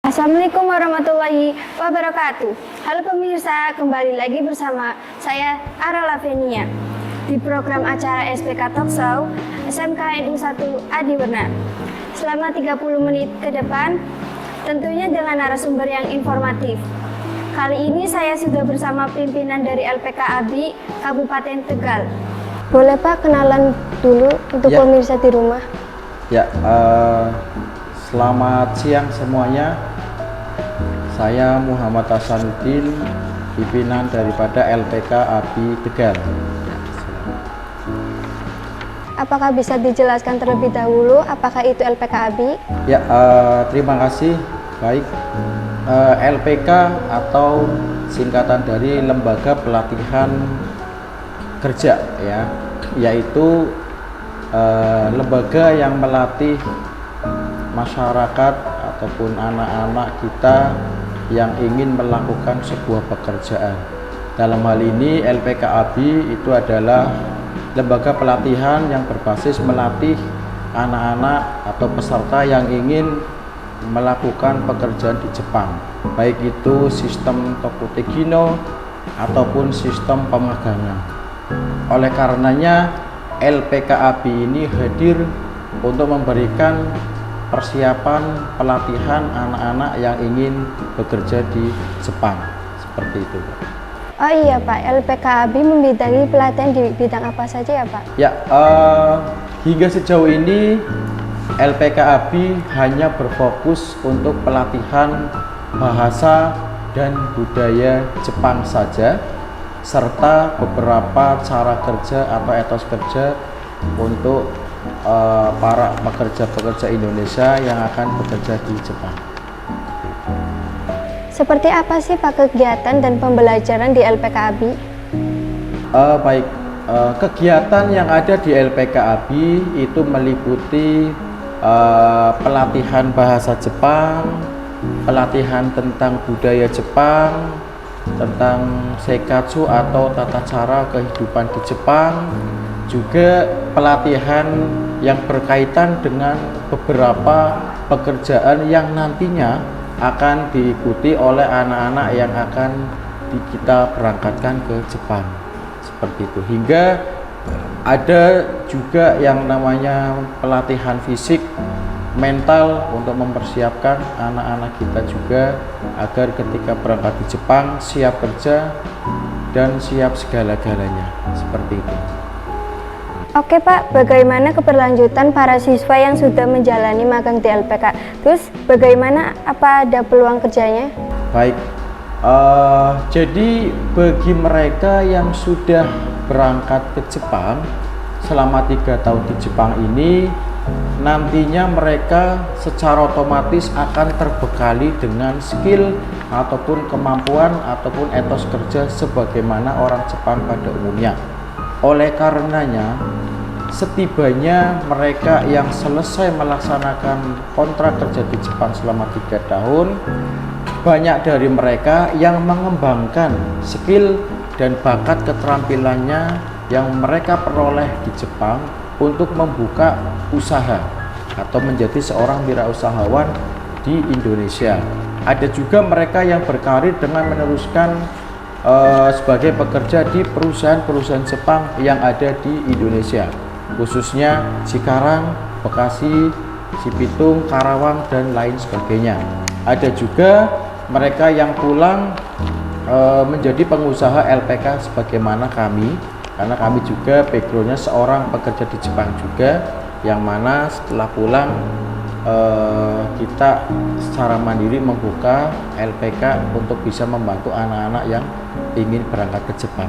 Assalamualaikum warahmatullahi wabarakatuh. Halo pemirsa, kembali lagi bersama saya Ara Lavenia di program acara SPK Talkshow SMK NU 1 Adiwerna. Selama 30 menit ke depan, tentunya dengan narasumber yang informatif. Kali ini saya sudah bersama pimpinan dari LPK ABI Kabupaten Tegal. Boleh Pak kenalan dulu untuk pemirsa di rumah? Selamat siang semuanya. Saya Muhammad Hasanuddin, pimpinan daripada LPK ABI Tegal. Apakah bisa dijelaskan terlebih dahulu apakah itu LPK ABI? Terima kasih. Baik, LPK atau singkatan dari Lembaga Pelatihan Kerja, yaitu lembaga yang melatih masyarakat ataupun anak-anak kita yang ingin melakukan sebuah pekerjaan. Dalam hal ini LPK ABI itu adalah lembaga pelatihan yang berbasis melatih anak-anak atau peserta yang ingin melakukan pekerjaan di Jepang, baik itu sistem Tokutegino ataupun sistem pemagangan. Oleh karenanya LPK ABI ini hadir untuk memberikan persiapan pelatihan anak-anak yang ingin bekerja di Jepang, seperti itu. Oh iya Pak, LPK ABI membidangi pelatihan di bidang apa saja ya Pak? Hingga sejauh ini LPK ABI hanya berfokus untuk pelatihan bahasa dan budaya Jepang saja, serta beberapa cara kerja atau etos kerja untuk para pekerja-pekerja Indonesia yang akan bekerja di Jepang. Seperti apa sih Pak kegiatan dan pembelajaran di LPK ABI? Kegiatan yang ada di LPK ABI itu meliputi pelatihan bahasa Jepang, pelatihan tentang budaya Jepang, tentang seikatsu atau tata cara kehidupan di Jepang, juga pelatihan yang berkaitan dengan beberapa pekerjaan yang nantinya akan diikuti oleh anak-anak yang akan kita berangkatkan ke Jepang, seperti itu. Hingga ada juga yang namanya pelatihan fisik, mental untuk mempersiapkan anak-anak kita juga agar ketika berangkat di Jepang siap kerja dan siap segala-galanya, seperti itu. Oke Pak, bagaimana keberlanjutan para siswa yang sudah menjalani magang di LPK? Terus bagaimana, apa ada peluang kerjanya? Baik, jadi bagi mereka yang sudah berangkat ke Jepang selama 3 tahun di Jepang ini, nantinya mereka secara otomatis akan terbekali dengan skill ataupun kemampuan ataupun etos kerja sebagaimana orang Jepang pada umumnya. Oleh karenanya, setibanya mereka yang selesai melaksanakan kontrak kerja di Jepang selama 3 tahun, banyak dari mereka yang mengembangkan skill dan bakat keterampilannya yang mereka peroleh di Jepang untuk membuka usaha atau menjadi seorang wirausahawan di Indonesia. Ada juga mereka yang berkarir dengan meneruskan sebagai pekerja di perusahaan-perusahaan Jepang yang ada di Indonesia, khususnya Cikarang, Bekasi, Cibitung, Karawang, dan lain sebagainya. Ada juga mereka yang pulang menjadi pengusaha LPK sebagaimana kami, karena kami juga backgroundnya seorang pekerja di Jepang juga, yang mana setelah pulang kita secara mandiri membuka LPK untuk bisa membantu anak-anak yang ingin berangkat ke Jepang,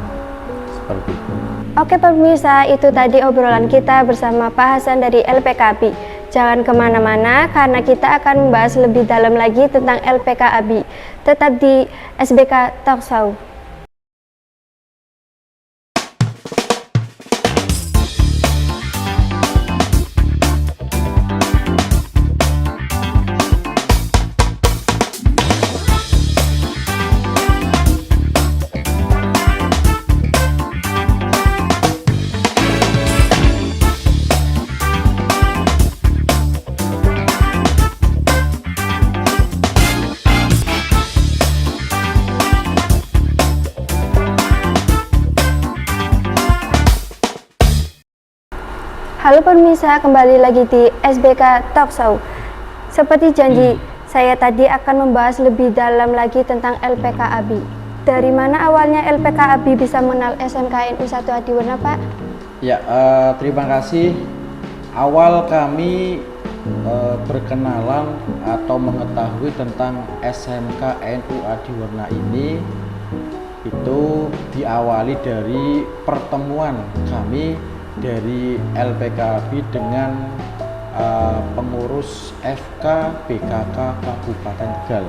seperti itu. Oke pemirsa, itu tadi obrolan kita bersama Pak Hasan dari LPK ABI. Jangan kemana-mana karena kita akan membahas lebih dalam lagi tentang LPK ABI. Tetap di SBK Talkshow. pemirsa, kembali lagi di SBK Talk Show. Seperti janji, saya tadi akan membahas lebih dalam lagi tentang LPK ABI. Dari mana awalnya LPK ABI bisa mengenal SMK NU 1 Adiwarna, Pak? Ya, terima kasih. Awal kami berkenalan atau mengetahui tentang SMK NU Adiwarna ini itu diawali dari pertemuan kami dari LPK ABI dengan pengurus FK BKK Kabupaten Tegal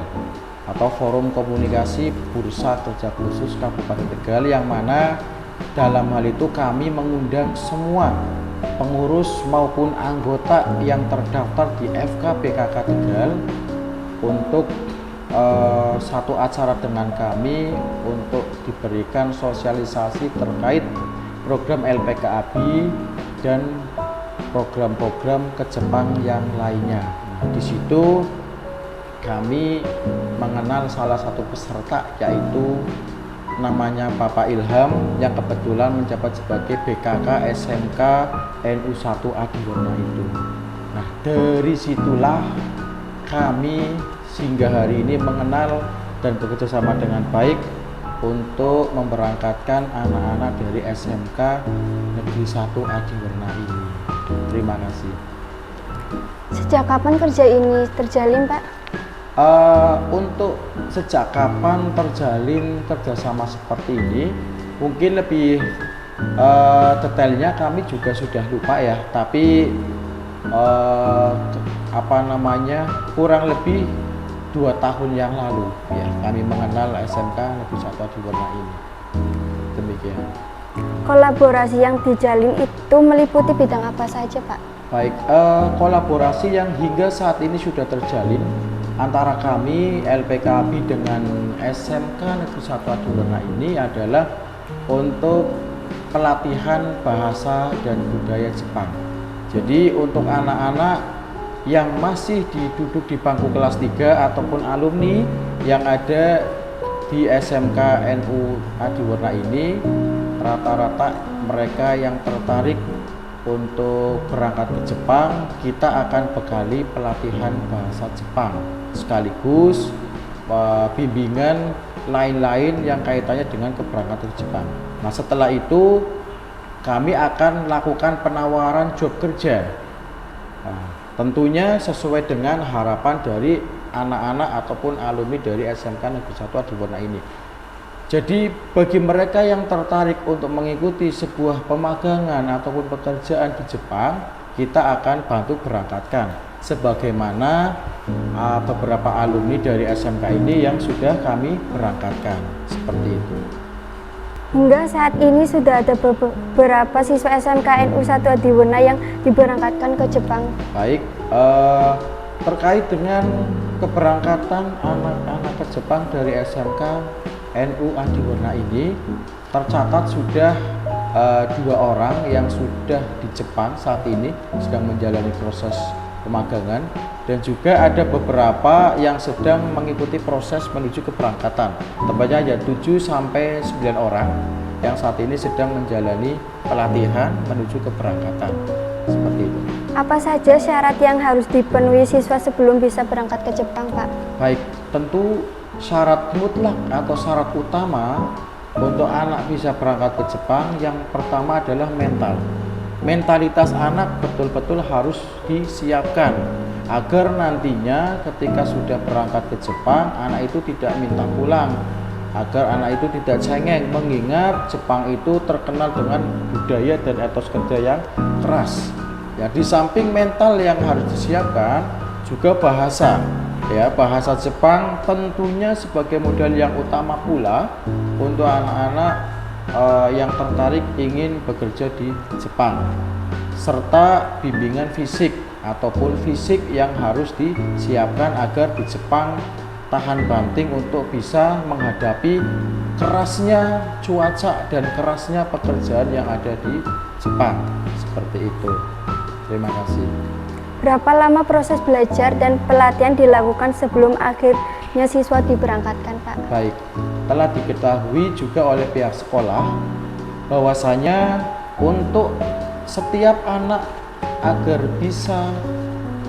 atau Forum Komunikasi Bursa Kerja Khusus Kabupaten Tegal, yang mana dalam hal itu kami mengundang semua pengurus maupun anggota yang terdaftar di FK BKK Tegal untuk satu acara dengan kami untuk diberikan sosialisasi terkait program LPK ABI dan program-program ke Jepang yang lainnya. Di situ kami mengenal salah satu peserta, yaitu namanya Bapak Ilham, yang kebetulan menjabat sebagai BKK SMK NU 1 Adiwarna itu. Nah, dari situlah kami hingga hari ini mengenal dan bekerja sama dengan baik untuk memberangkatkan anak-anak dari SMK Negeri 1 Adiwarna ini. Terima kasih. Sejak kapan kerja ini terjalin, Pak? Untuk sejak kapan terjalin kerjasama seperti ini, mungkin lebih detailnya kami juga sudah lupa ya, tapi kurang lebih 2 tahun yang lalu ya kami mengenal SMK Negeri 1 Adiwarna ini. Demikian. Kolaborasi yang dijalin itu meliputi bidang apa saja, Pak? Baik, kolaborasi yang hingga saat ini sudah terjalin antara kami LPK ABI dengan SMK Negeri 1 Adiwarna ini adalah untuk pelatihan bahasa dan budaya Jepang. Jadi untuk anak-anak yang masih duduk di bangku kelas 3 ataupun alumni yang ada di SMK NU Adiwarna ini, rata-rata mereka yang tertarik untuk berangkat ke Jepang, kita akan bekali pelatihan bahasa Jepang sekaligus bimbingan lain-lain yang kaitannya dengan keberangkatan ke Jepang. Nah, setelah itu kami akan lakukan penawaran job kerja. Nah, tentunya sesuai dengan harapan dari anak-anak ataupun alumni dari SMK Negeri 1 Adiwarna ini. Jadi bagi mereka yang tertarik untuk mengikuti sebuah pemagangan ataupun pekerjaan di Jepang, kita akan bantu berangkatkan sebagaimana beberapa alumni dari SMK ini yang sudah kami berangkatkan, seperti itu. Hingga saat ini sudah ada beberapa siswa SMK NU 1 Adiwarna yang diberangkatkan ke Jepang. Baik, terkait dengan keberangkatan anak-anak ke Jepang dari SMK NU Adiwarna ini, tercatat sudah 2 orang yang sudah di Jepang saat ini sedang menjalani proses pemagangan, dan juga ada beberapa yang sedang mengikuti proses menuju keberangkatan. Tepatnya ada 7 sampai 9 orang yang saat ini sedang menjalani pelatihan menuju keberangkatan. Seperti itu. Apa saja syarat yang harus dipenuhi siswa sebelum bisa berangkat ke Jepang, Pak? Baik, tentu syarat mutlak atau syarat utama untuk anak bisa berangkat ke Jepang yang pertama adalah mental. Mentalitas anak betul-betul harus disiapkan agar nantinya ketika sudah berangkat ke Jepang, anak itu tidak minta pulang, agar anak itu tidak cengeng, mengingat Jepang itu terkenal dengan budaya dan etos kerja yang keras. Ya, di samping mental yang harus disiapkan, juga bahasa. Ya, bahasa Jepang tentunya sebagai modal yang utama pula untuk anak-anak yang tertarik ingin bekerja di Jepang, serta bimbingan fisik ataupun fisik yang harus disiapkan agar di Jepang tahan banting untuk bisa menghadapi kerasnya cuaca dan kerasnya pekerjaan yang ada di Jepang. Seperti itu. Terima kasih. Berapa lama proses belajar dan pelatihan dilakukan sebelum akhirnya siswa diberangkatkan, Pak? Baik, telah diketahui juga oleh pihak sekolah bahwasanya untuk setiap anak agar bisa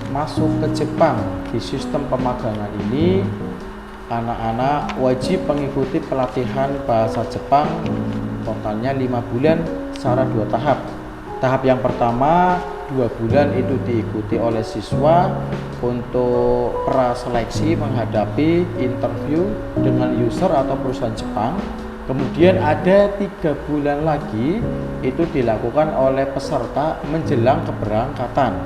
masuk ke Jepang di sistem pemagangan ini, anak-anak wajib mengikuti pelatihan bahasa Jepang totalnya 5 bulan secara 2 tahap. Tahap yang pertama 2 bulan itu diikuti oleh siswa untuk praseleksi menghadapi interview dengan user atau perusahaan Jepang. Kemudian ada 3 bulan lagi itu dilakukan oleh peserta menjelang keberangkatan.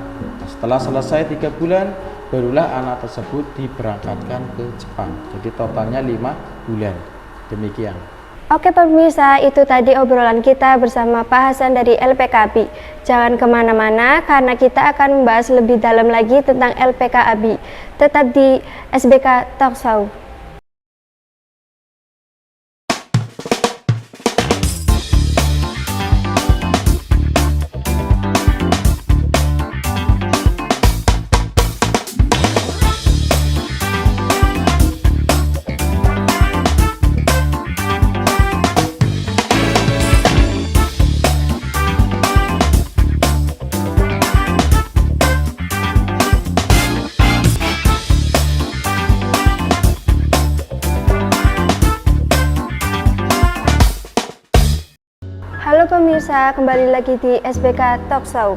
Setelah selesai 3 bulan, barulah anak tersebut diberangkatkan ke Jepang. Jadi totalnya 5 bulan. Demikian. Oke pemirsa, itu tadi obrolan kita bersama Pak Hasan dari LPKABI. Jangan kemana-mana karena kita akan membahas lebih dalam lagi tentang LPKABI. Tetap di SBK Talk Show. Halo pemirsa, kembali lagi di SBK Talk Show.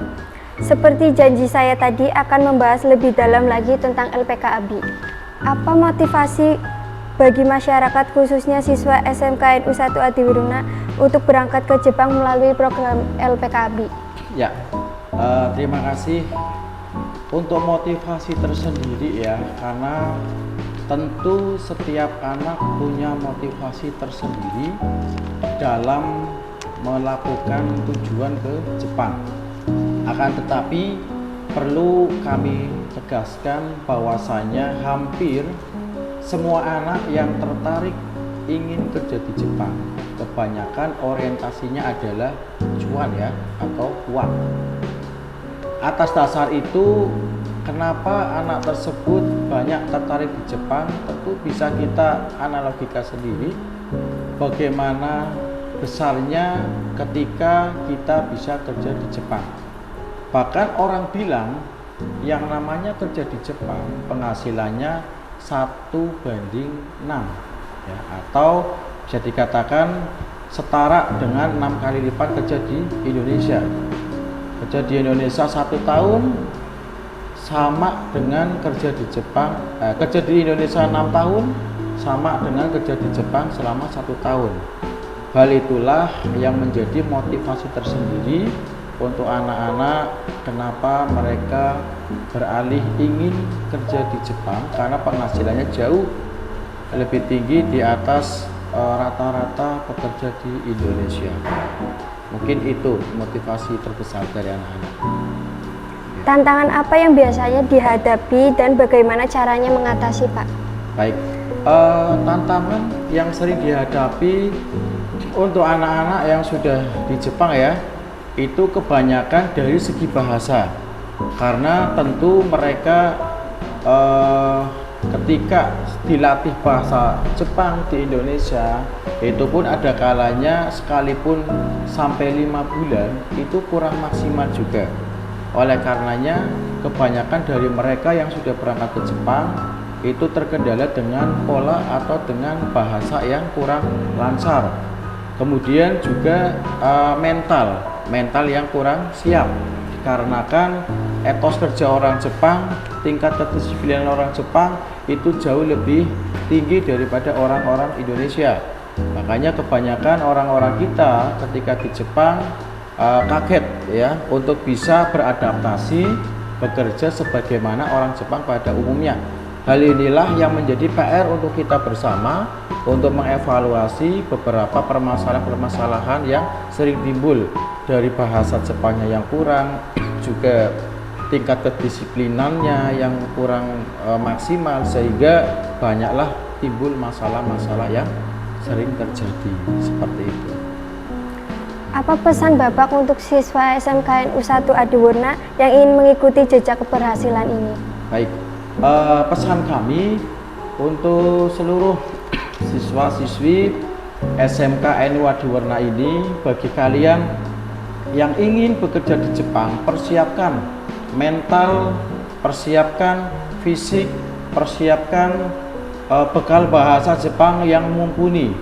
Seperti janji saya tadi akan membahas lebih dalam lagi tentang LPKABI. Apa motivasi bagi masyarakat khususnya siswa SMK NU 1 Adiwiruna untuk berangkat ke Jepang melalui program LPKABI? Ya, terima kasih untuk motivasi tersendiri ya, karena tentu setiap anak punya motivasi tersendiri dalam melakukan tujuan ke Jepang. Akan tetapi perlu kami tegaskan bahwasanya hampir semua anak yang tertarik ingin kerja di Jepang, kebanyakan orientasinya adalah cuan ya, atau uang. Atas dasar itu, kenapa anak tersebut banyak tertarik di Jepang? Tentu bisa kita analogikan sendiri bagaimana besarnya ketika kita bisa kerja di Jepang. Bahkan orang bilang yang namanya kerja di Jepang penghasilannya 1:6 ya, atau bisa dikatakan setara dengan 6 kali lipat kerja di Indonesia. Kerja di Indonesia 1 tahun sama dengan kerja di Jepang, kerja di Indonesia 6 tahun sama dengan kerja di Jepang selama 1 tahun. Hal itulah yang menjadi motivasi tersendiri untuk anak-anak kenapa mereka beralih ingin kerja di Jepang, karena penghasilannya jauh lebih tinggi di atas rata-rata pekerja di Indonesia. Mungkin itu motivasi terbesar dari anak-anak. Tantangan apa yang biasanya dihadapi dan bagaimana caranya mengatasi, Pak? Baik, tantangan yang sering dihadapi untuk anak-anak yang sudah di Jepang ya, itu kebanyakan dari segi bahasa. Karena tentu mereka ketika dilatih bahasa Jepang di Indonesia, itu pun ada kalanya sekalipun sampai 5 bulan itu kurang maksimal juga. Oleh karenanya kebanyakan dari mereka yang sudah berangkat ke Jepang itu terkendala dengan pola atau dengan bahasa yang kurang lancar. Kemudian juga mental yang kurang siap, dikarenakan etos kerja orang Jepang, tingkat kedisiplinan orang Jepang itu jauh lebih tinggi daripada orang-orang Indonesia. Makanya kebanyakan orang-orang kita ketika di Jepang kaget ya untuk bisa beradaptasi bekerja sebagaimana orang Jepang pada umumnya. Hal inilah yang menjadi PR untuk kita bersama untuk mengevaluasi beberapa permasalahan-permasalahan yang sering timbul dari bahasa Jepangnya yang kurang, juga tingkat kedisiplinannya yang kurang maksimal, sehingga banyaklah timbul masalah-masalah yang sering terjadi seperti itu. Apa pesan Bapak untuk siswa SMK NU 1 Adiwiruna yang ingin mengikuti jejak keberhasilan ini? Baik, pesan kami untuk seluruh siswa-siswi SMK NU Adiwiruna ini, bagi kalian yang ingin bekerja di Jepang, persiapkan mental, persiapkan fisik, persiapkan bekal bahasa Jepang yang mumpuni,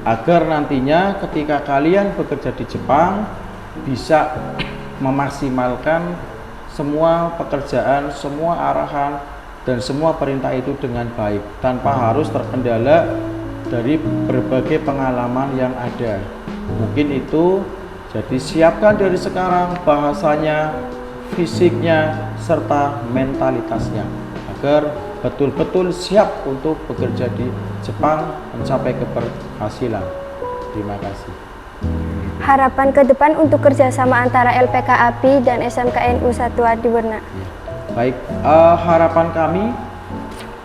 agar nantinya ketika kalian bekerja di Jepang bisa memaksimalkan semua pekerjaan, semua arahan, dan semua perintah itu dengan baik tanpa harus terkendala dari berbagai pengalaman yang ada. Mungkin itu, jadi siapkan dari sekarang bahasanya, fisiknya, serta mentalitasnya agar betul-betul siap untuk bekerja di Jepang mencapai keberhasilan. Terima kasih. Harapan ke depan untuk kerjasama antara LPK API dan SMKNU 1 Adiwarna. Baik, harapan kami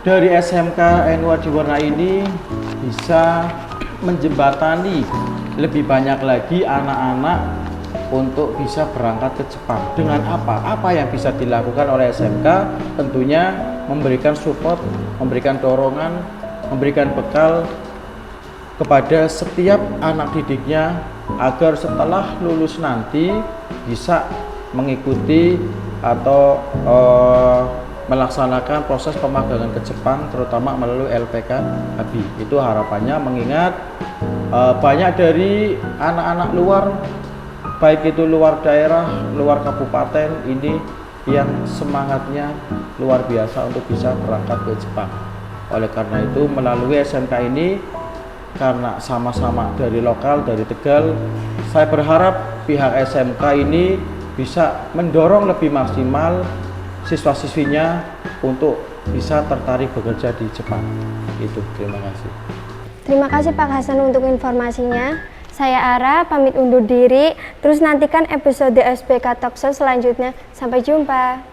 dari SMK NU Adiwarna ini bisa menjembatani lebih banyak lagi anak-anak untuk bisa berangkat ke Jepang. Dengan apa? Apa yang bisa dilakukan oleh SMK? Tentunya memberikan support, memberikan dorongan, memberikan bekal kepada setiap anak didiknya agar setelah lulus nanti bisa mengikuti atau melaksanakan proses pemagangan ke Jepang, terutama melalui LPK ABI. Itu harapannya, mengingat banyak dari anak-anak luar, baik itu luar daerah, luar kabupaten ini yang semangatnya luar biasa untuk bisa berangkat ke Jepang. Oleh karena itu, melalui SMK ini, karena sama-sama dari lokal, dari Tegal, saya berharap pihak SMK ini bisa mendorong lebih maksimal siswa-siswinya untuk bisa tertarik bekerja di Jepang. Itu, terima kasih. Terima kasih Pak Hasan untuk informasinya. Saya Ara, pamit undur diri. Terus nantikan episode SPK Talkshow selanjutnya. Sampai jumpa.